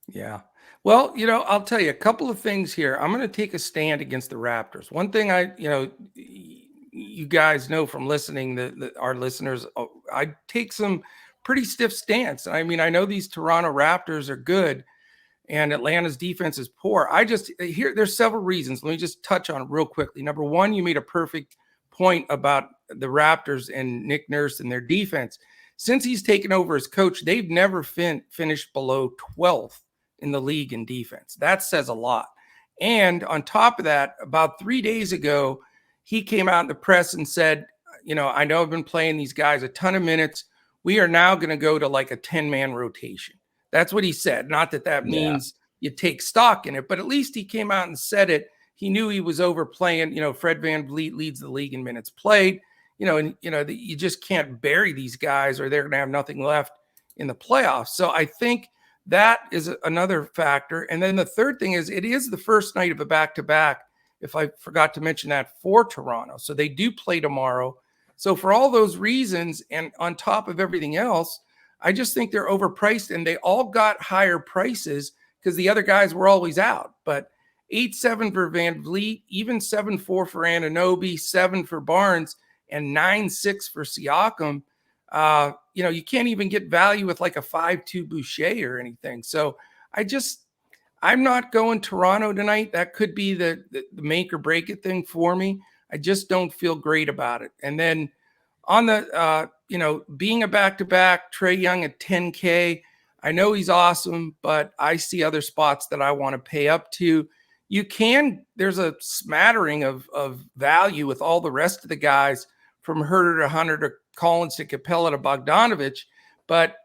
Yeah. Well, I'll tell you a couple of things here. I'm going to take a stand against the Raptors. One thing you guys know from listening, our listeners, I take some pretty stiff stance. I mean, I know these Toronto Raptors are good and Atlanta's defense is poor. There's several reasons. Let me just touch on it real quickly. Number one, you made a perfect point about the Raptors and Nick Nurse and their defense. Since he's taken over as coach, they've never finished below 12th in the league in defense. That says a lot. And on top of that, about 3 days ago, he came out in the press and said, I know I've been playing these guys a ton of minutes. We are now going to go to like a 10-man rotation. That's what he said. Not that means you take stock in it, but at least he came out and said it. He knew he was overplaying. Fred VanVleet leads the league in minutes played. You just can't bury these guys or they're going to have nothing left in the playoffs. So I think that is another factor. And then the third thing is it is the first night of a back-to-back, if I forgot to mention that, for Toronto. So they do play tomorrow. So for all those reasons, and on top of everything else, I just think they're overpriced, and they all got higher prices because the other guys were always out. But 8-7 for Van Vliet, even 7-4 for Anunoby, 7 for Barnes, and 9-6 for Siakam. You can't even get value with like a 5-2 Boucher or anything. So I'm not going Toronto tonight. That could be the make or break it thing for me. I just don't feel great about it. And then on the, being a back-to-back, Trae Young at 10K, I know he's awesome, but I see other spots that I want to pay up to. There's a smattering of value with all the rest of the guys, from Herter to Hunter to Collins to Capella to Bogdanovich. But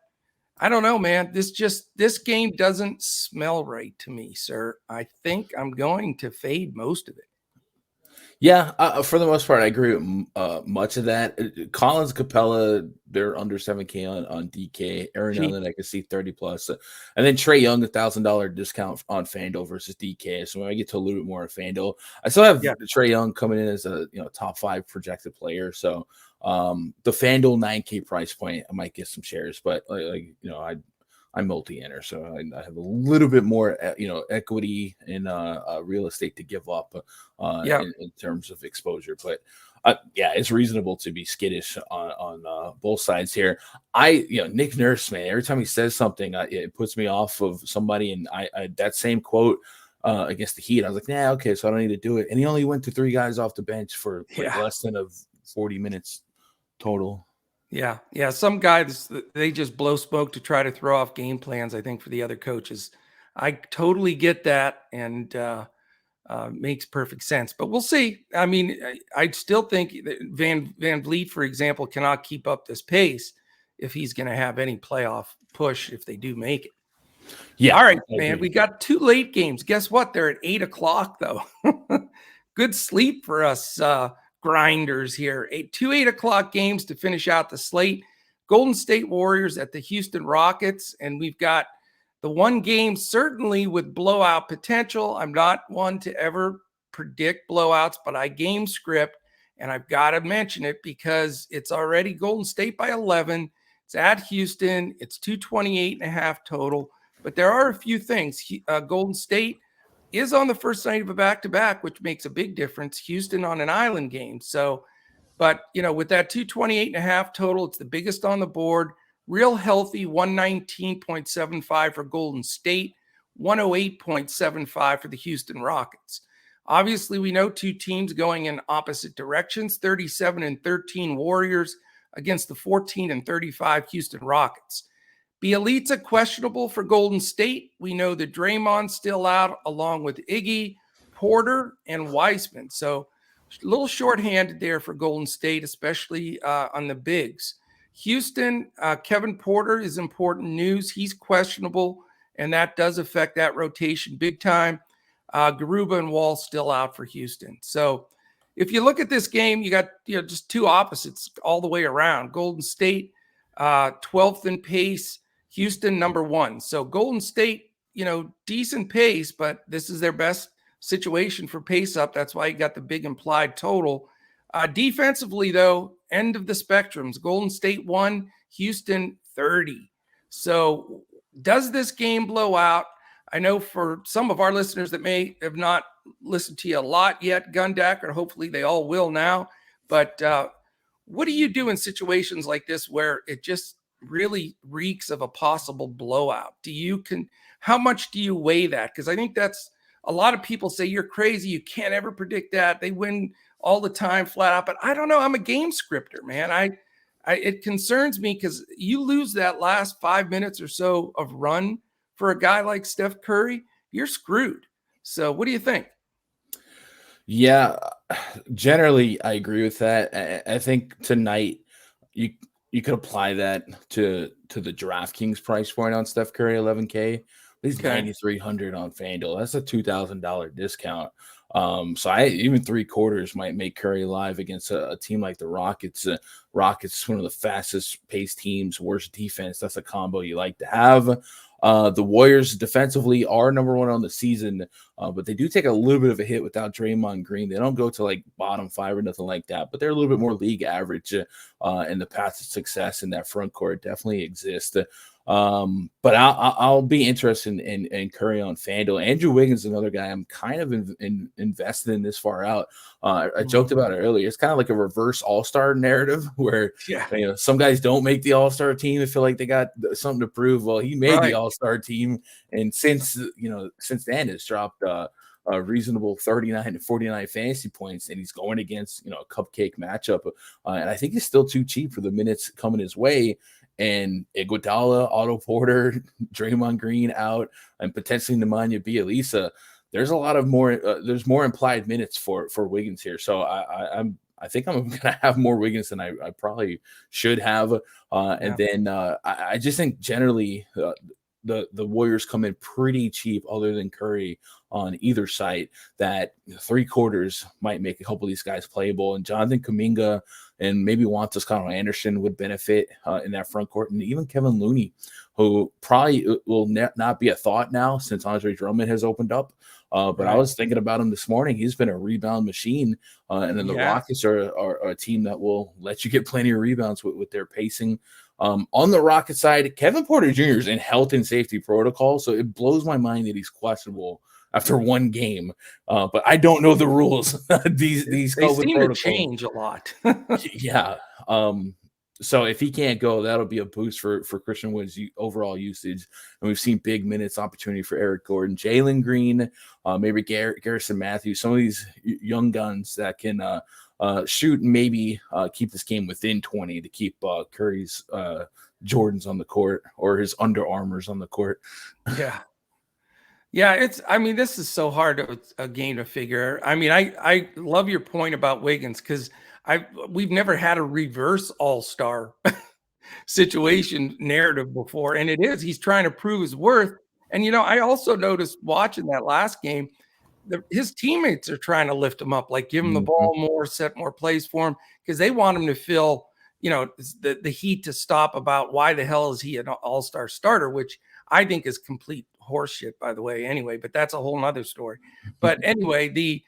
I don't know, man. This game doesn't smell right to me, sir. I think I'm going to fade most of it.
Yeah, for the most part, I agree with much of that. Collins, Capella, they're under 7K on DK. Aaron Allen, I can see 30 plus, and then Trae Young, $1,000 discount on FanDuel versus DK. So when I get to a little bit more of FanDuel, I still have Trae Young coming in as a top 5 projected player. So the FanDuel 9K price point, I might get some shares, but I'm multi-enter, so I have a little bit more, equity in real estate to give up in terms of exposure. But it's reasonable to be skittish on both sides here. Nick Nurse, man, every time he says something, it puts me off of somebody. And I that same quote against the Heat, I was like, okay, so I don't need to do it. And he only went to 3 guys off the bench for less than 40 minutes total.
Yeah. Some guys, they just blow smoke to try to throw off game plans, I think, for the other coaches. I totally get that, and makes perfect sense. But we'll see. I mean, I still think that Van Vliet, for example, cannot keep up this pace if he's going to have any playoff push if they do make it. Yeah. All right, man. We got 2 late games. Guess what? They're at 8 o'clock, though. Good sleep for us grinders here. 2 8 o'clock games to finish out the slate. Golden State Warriors at the Houston Rockets, and we've got the one game certainly with blowout potential. I'm not one to ever predict blowouts, but I game script, and I've got to mention it because it's already Golden State by 11. It's at Houston. It's 228.5 total, but there are a few things. Golden State is on the first night of a back-to-back, which makes a big difference. Houston on an island game. So, but, with that 228.5 total, it's the biggest on the board. Real healthy 119.75 for Golden State, 108.75 for the Houston Rockets. Obviously, we know 2 teams going in opposite directions, 37-13 Warriors against the 14-35 Houston Rockets. Bielitsa questionable for Golden State. We know that Draymond's still out, along with Iggy, Porter, and Wiseman. So a little shorthanded there for Golden State, especially on the bigs. Houston, Kevin Porter is important news. He's questionable, and that does affect that rotation big time. Garuba and Wall still out for Houston. So if you look at this game, you got just two opposites all the way around. Golden State, 12th in pace. Houston, number 1. So Golden State, decent pace, but this is their best situation for pace up. That's why you got the big implied total. Defensively, though, end of the spectrums. Golden State 1, Houston 30. So does this game blow out? I know for some of our listeners that may have not listened to you a lot yet, Gundacker, hopefully they all will now. But what do you do in situations like this where it just really reeks of a possible blowout? How much do you weigh that? Because I think that's a lot of people say you're crazy. You can't ever predict that. They win all the time flat out. But I don't know. I'm a game scripter, man. It concerns me because you lose that last 5 minutes or so of run for a guy like Steph Curry, you're screwed. So what do you think?
Yeah, generally I agree with that. I think tonight you could apply that to the DraftKings price point on Steph Curry, 11K. He's 9,300 on FanDuel. That's a $2,000 discount. So even 3/4 might make Curry live against a team like the Rockets. Rockets, one of the fastest paced teams, worst defense. That's a combo you like to have. The Warriors defensively are number 1 on the season, but they do take a little bit of a hit without Draymond Green. They don't go to like bottom 5 or nothing like that, but they're a little bit more league average, and the path to success in that front court definitely exists. But I'll be interested in Curry on FanDuel. Andrew Wiggins is another guy I'm kind of invested in this far out. I joked about it earlier. It's kind of like a reverse all-star narrative where some guys don't make the all-star team and feel like they got something to prove. Well, he made the all-star team, and since then has dropped a reasonable 39 to 49 fantasy points, and he's going against a cupcake matchup, and I think he's still too cheap for the minutes coming his way. And Iguodala, Otto Porter, Draymond Green out, and potentially Nemanja Bjelica. There's a lot of more. There's more implied minutes for Wiggins here. So I think I'm going to have more Wiggins than I probably should have. And then I just think generally the Warriors come in pretty cheap, other than Curry on either side, that 3/4 might make a couple of these guys playable. And Jonathan Kuminga and maybe Toscano Anderson would benefit in that front court. And even Kevin Looney, who probably will not be a thought now since Andre Drummond has opened up. But I was thinking about him this morning. He's been a rebound machine. And then the Rockets are a team that will let you get plenty of rebounds with their pacing. On the Rocket side, Kevin Porter Jr. is in health and safety protocol, so it blows my mind that he's questionable after one game. But I don't know the rules. these
they seem to change a lot.
Yeah. So if he can't go, that'll be a boost for Christian Wood's overall usage. And we've seen big minutes opportunity for Eric Gordon, Jalen Green, maybe Garrison Matthews, some of these young guns that can shoot and maybe keep this game within 20 to keep Curry's Jordans on the court, or his Under Armours on the court.
Yeah, this is so hard a game to figure. I love your point about Wiggins, because we've never had a reverse all-star situation narrative before, and he's trying to prove his worth. And I also noticed watching that last game, his teammates are trying to lift him up, like give him the ball more, set more plays for him, because they want him to feel the heat to stop about why the hell is he an all-star starter, which I think is complete horseshit, by the way, anyway, but that's a whole nother story. But anyway,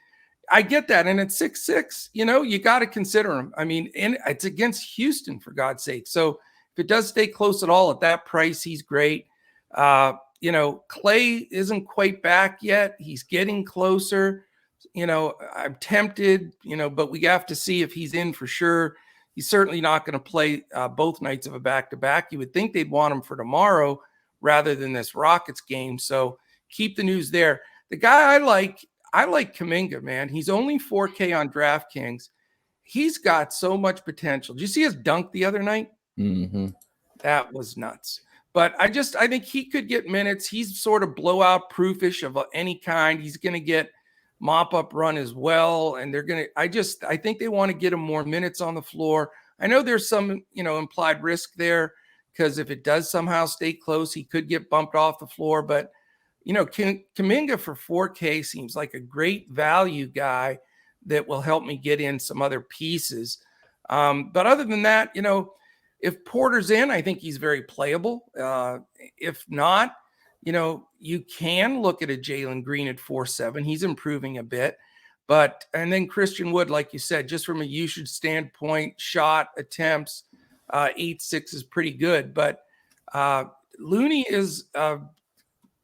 I get that. And at 6'6", you got to consider him. And it's against Houston, for God's sake. So if it does stay close at all at that price, he's great. Clay isn't quite back yet. He's getting closer. I'm tempted, but we have to see if he's in for sure. He's certainly not going to play both nights of a back-to-back. You would think they'd want him for tomorrow rather than this Rockets game. So keep the news there. The guy I like Kuminga, man. He's only 4K on DraftKings. He's got so much potential. Did you see his dunk the other night?
Mm-hmm.
That was nuts. But I think he could get minutes. He's sort of blowout proofish of any kind. He's going to get mop up run as well. And they're going to, I think they want to get him more minutes on the floor. I know there's some, implied risk there because if it does somehow stay close, he could get bumped off the floor. But, Kuminga for 4K seems like a great value guy that will help me get in some other pieces. But other than that, if Porter's in, I think he's very playable. If not, you can look at a Jalen Green at 4.7. He's improving a bit. And then Christian Wood, like you said, just from a usage standpoint, shot attempts, 8.6 is pretty good. But Looney is a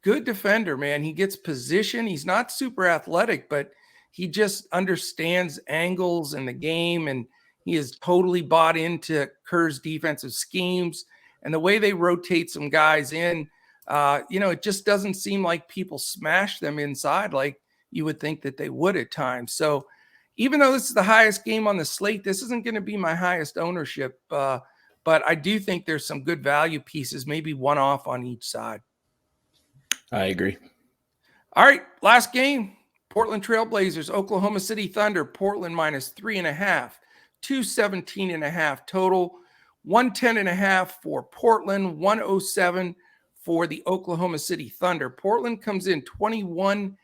good defender, man. He gets position. He's not super athletic, but he just understands angles in the game, and he is totally bought into Kerr's defensive schemes and the way they rotate some guys in. It just doesn't seem like people smash them inside like you would think that they would at times. So even though this is the highest game on the slate, this isn't going to be my highest ownership. But I do think there's some good value pieces, maybe one off on each side.
I agree.
All right, last game. Portland Trailblazers, Oklahoma City Thunder, Portland -3.5. 217.5 total, 110.5 for Portland, 107 for the Oklahoma City Thunder. Portland comes in 21-29.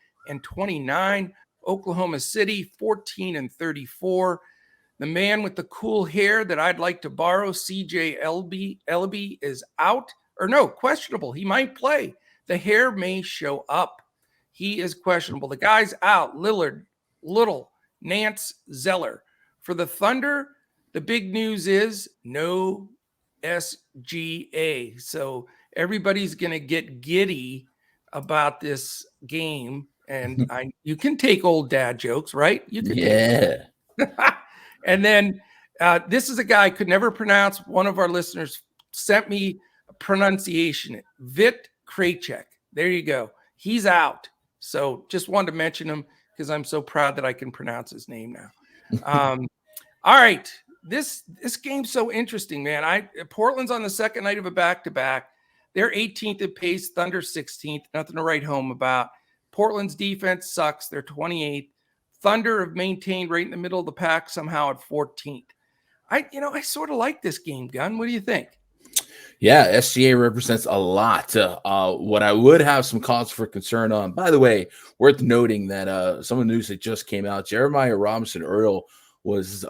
Oklahoma City 14-34. The man with the cool hair that I'd like to borrow, CJ Elleby, is out, or no, questionable. He might play. The hair may show up. He is questionable. The guy's out. Lillard, Little, Nance, Zeller. For the Thunder, the big news is no SGA. So everybody's going to get giddy about this game. And you can take old dad jokes, right? You can
take
And then this is a guy I could never pronounce. One of our listeners sent me a pronunciation. Vit Krejcik. There you go. He's out. So just wanted to mention him because I'm so proud that I can pronounce his name now. All right. This game's so interesting, man. Portland's on the second night of a back-to-back. They're 18th in pace, Thunder 16th. Nothing to write home about. Portland's defense sucks. They're 28th. Thunder have maintained right in the middle of the pack somehow at 14th. I sort of like this game, Gun. What do you think?
Yeah, SGA represents a lot. What I would have some cause for concern on, by the way, worth noting that some of the news that just came out, Jeremiah Robinson Earl was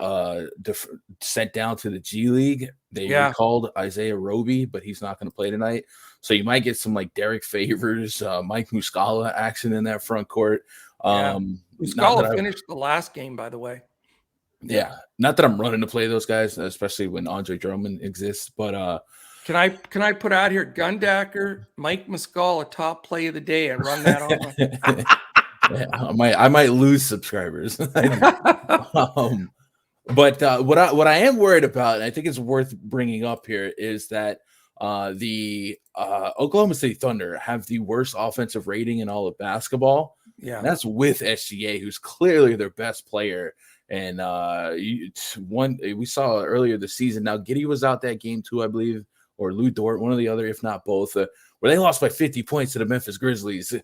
sent down to the G League. They recalled Isaiah Roby, but he's not going to play tonight. So you might get some like Derek Favors, Mike Muscala action in that front court.
Muscala finished the last game, by the way.
Yeah, not that I'm running to play those guys, especially when Andre Drummond exists, but
Can I put out here Gundacker, Mike Muscala, top play of the day, and run that on?
Yeah, I might lose subscribers. But what I am worried about, and I think it's worth bringing up here, is that the Oklahoma City Thunder have the worst offensive rating in all of basketball.
Yeah,
and that's with SGA, who's clearly their best player. And we saw earlier this season. Now Giddey was out that game too, I believe, or Lou Dort, one or the other, if not both, where they lost by 50 points to the Memphis Grizzlies.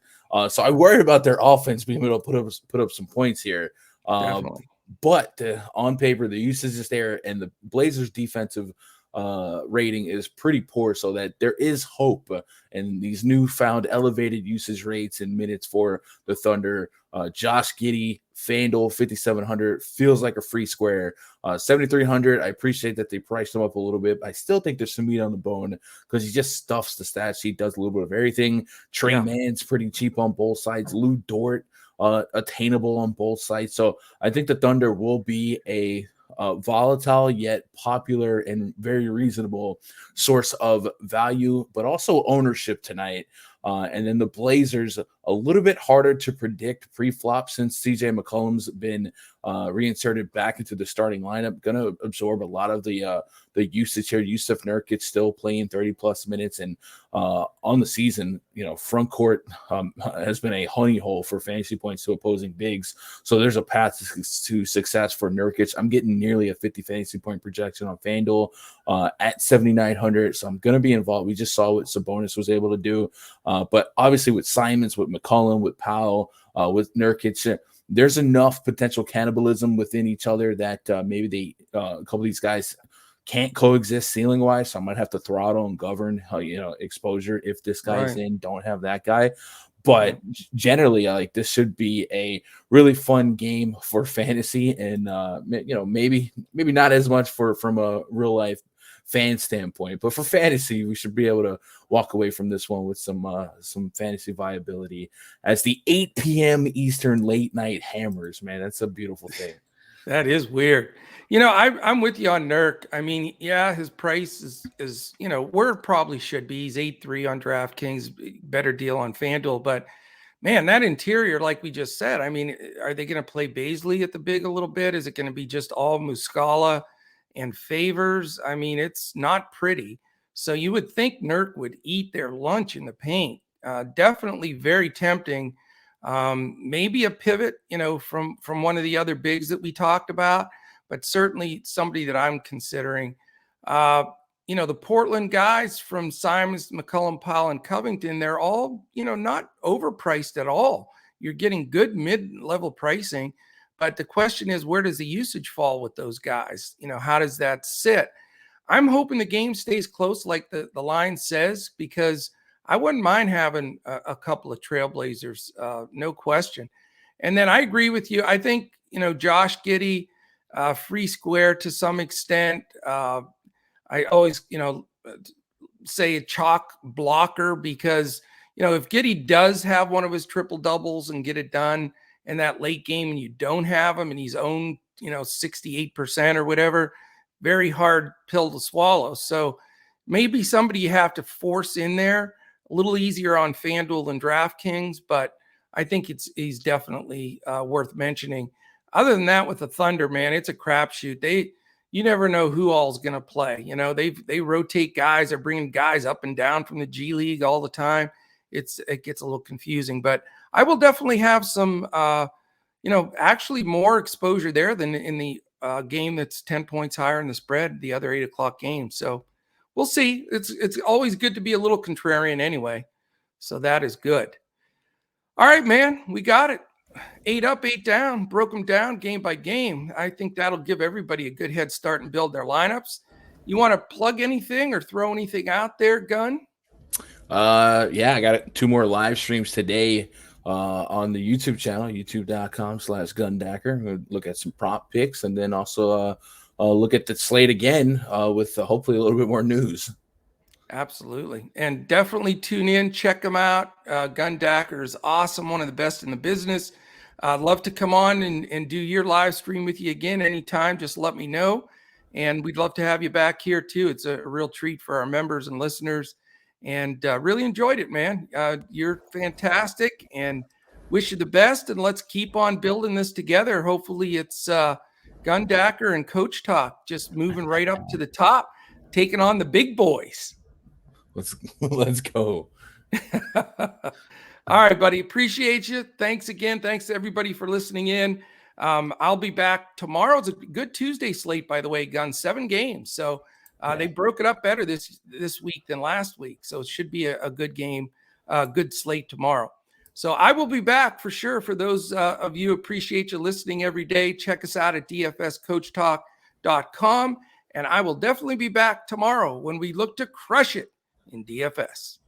So I worried about their offense being able to put up some points here. But on paper, the usage is there, and the Blazers' defensive rating is pretty poor, so that there is hope. And these newfound elevated usage rates and minutes for the Thunder. Josh Giddey, FanDuel 5,700 feels like a free square. 7,300. I appreciate that they priced him up a little bit. But I still think there's some meat on the bone because he just stuffs the stat sheet, does a little bit of everything. Trey Mann's pretty cheap on both sides. Lou Dort, attainable on both sides. So I think the Thunder will be a volatile yet popular and very reasonable source of value, but also ownership tonight. And then the Blazers, a little bit harder to predict pre-flop since CJ McCollum's been reinserted back into the starting lineup. Going to absorb a lot of the usage here. Yusuf Nurkic still playing 30+ minutes, and on the season, front court has been a honey hole for fantasy points to opposing bigs. So there's a path to success for Nurkic. I'm getting nearly a 50 fantasy point projection on FanDuel at 7,900. So I'm going to be involved. We just saw what Sabonis was able to do. But obviously with Simons, with McCollum, with Powell, with Nurkic, there's enough potential cannibalism within each other that maybe a couple of these guys can't coexist ceiling wise. So I might have to throttle and govern, exposure if this guy's in, don't have that guy. But generally, this should be a really fun game for fantasy, and maybe not as much from a real life fan standpoint, but for fantasy, we should be able to walk away from this one with some fantasy viability as the 8 p.m. Eastern late night hammers. Man, that's a beautiful thing.
That is weird. I'm with you on Nurk. I mean, yeah, his price is where it probably should be. He's 8.3 on DraftKings, better deal on FanDuel. But man, that interior, like we just said, I mean, are they going to play Baisley at the big a little bit? Is it going to be just all Muscala and Favors? I mean, it's not pretty. So you would think Nurk would eat their lunch in the paint. Definitely very tempting. Maybe a pivot, from one of the other bigs that we talked about, but certainly somebody that I'm considering. The Portland guys from Simons, McCollum, Powell, and Covington, they're all, not overpriced at all. You're getting good mid-level pricing, but the question is, where does the usage fall with those guys? How does that sit? I'm hoping the game stays close like the line says, because I wouldn't mind having a couple of trailblazers, no question. And then I agree with you. I think, Josh Giddey, free square to some extent. I always, say a chalk blocker because, if Giddey does have one of his triple doubles and get it done in that late game and you don't have him and he's owned, 68% or whatever, very hard pill to swallow. So maybe somebody you have to force in there. A little easier on FanDuel than DraftKings, but I think he's definitely worth mentioning. Other than that, with the Thunder, man, it's a crapshoot. You never know who all's going to play. They rotate guys. They're bringing guys up and down from the G League all the time. It gets a little confusing, but I will definitely have some, actually more exposure there than in the game that's 10 points higher in the spread, the other 8 o'clock game. So we'll see. It's always good to be a little contrarian anyway. So that is good. All right, man, we got it. 8 up, 8 down, broke them down game by game. I think that'll give everybody a good head start and build their lineups. You want to plug anything or throw anything out there, Gun?
Yeah, I got 2 more live streams today on the YouTube channel, youtube.com/Gundacker. We'll look at some prop picks and then also look at the slate again with hopefully a little bit more news.
Absolutely. And definitely tune in, check them out. Gundacker is awesome, one of the best in the business. I'd love to come on and do your live stream with you again anytime. Just let me know. And we'd love to have you back here too. It's a real treat for our members and listeners. And really enjoyed it, man. You're fantastic and wish you the best. And let's keep on building this together. Hopefully it's Gundacker and Coach Talk just moving right up to the top, taking on the big boys.
Let's go.
All right, buddy. Appreciate you. Thanks again. Thanks to everybody for listening in. I'll be back tomorrow. It's a good Tuesday slate, by the way, Gun. 7 games. So they broke it up better this week than last week. So it should be a good game, good slate tomorrow. So I will be back for sure. For those of you, appreciate you listening every day. Check us out at DFSCoachTalk.com. And I will definitely be back tomorrow when we look to crush it in DFS.